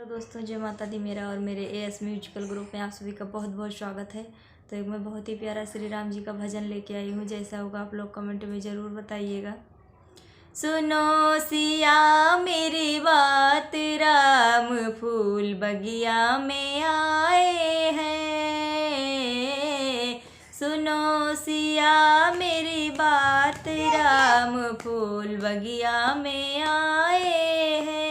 Hello दोस्तों, जय माता दी। मेरा और मेरे एएस म्यूजिकल ग्रुप में आप सभी का बहुत बहुत स्वागत है। तो एक मैं बहुत ही प्यारा श्री राम जी का भजन लेके आई हूँ। जैसा होगा आप लोग कमेंट में ज़रूर बताइएगा। सुनो सिया मेरी बात, राम फूल बगिया में आए हैं। सुनो सिया मेरी बात, राम फूल बगिया में आए हैं।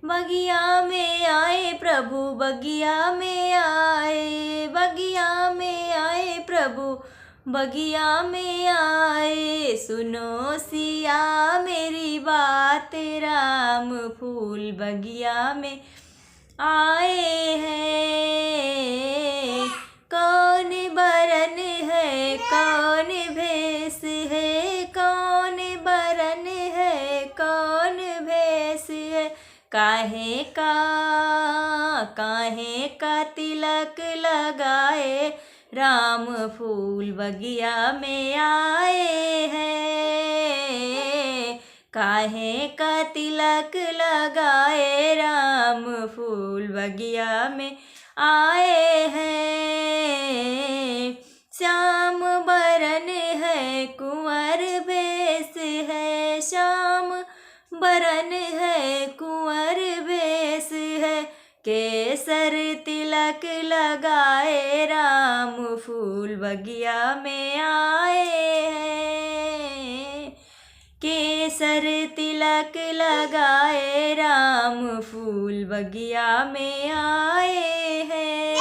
बगिया में आए प्रभु, बगिया में आए, बगिया में आए प्रभु, बगिया में आए। सुनो सिया मेरी बात, राम फूल बगिया में आए हैं। कौन बरन है, कौन भेष है, कौन बरन है, कौन भेष है। काहे का तिलक लगाए, राम फूल बगिया में आए हैं। काहे का तिलक लगाए, राम फूल बगिया में आए हैं। श्याम बरन है, कुंवर भेष है, श्याम बरन है, कुंवर भेष है। केसर तिलक लगाए, राम फूल बगिया में आए हैं। केसर तिलक लगाए, राम फूल बगिया में आए हैं।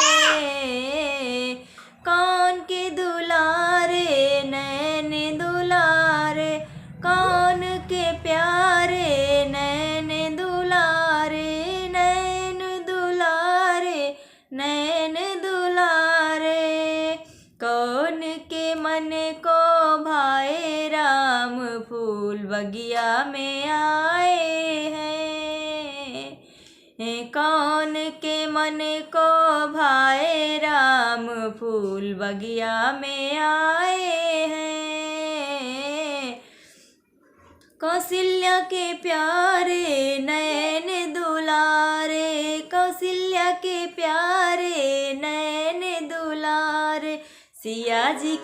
कौन के दुलारे नैन दुलारे, कौन के प्यारे नैन दुलारे, नैन दुलारे, नैन दुलारे। कौन के मन को भाए, राम फूल बगिया में आए हैं। कौन के मन को भाए, राम फूल बगिया में आए हैं। कौशल्या के प्यारे नैन दुलारे, कौशल्या के प्यारे नैन दुलारे। सिया जी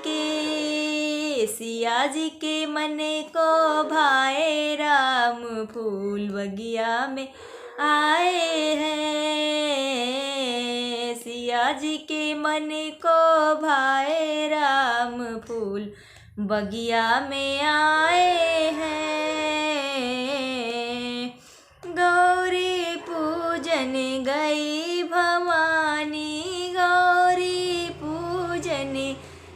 के मन को भाए, राम फूल बगिया में आए हैं। सिया जी के मन को भाए, राम फूल बगिया में आए हैं। गौरी पूजन गई भवानी, गौरी पूजन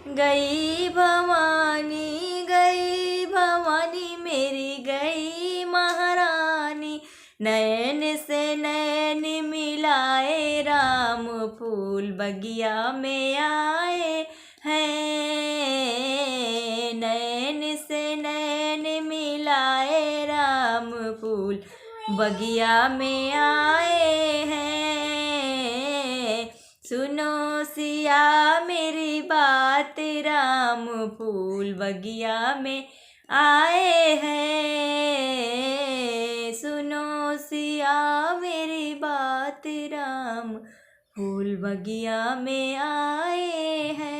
गई भवानी, गई भवानी मेरी गई महारानी। नैन से नैन मिलाए, राम फूल बगिया में आए हैं। नैन से नैन मिलाए, राम फूल बगिया में आए हैं। सुनो सिया मेरी बात, राम फूल बगिया में आए हैं। सुनो सिया मेरी बात, राम फूल बगिया में आए हैं।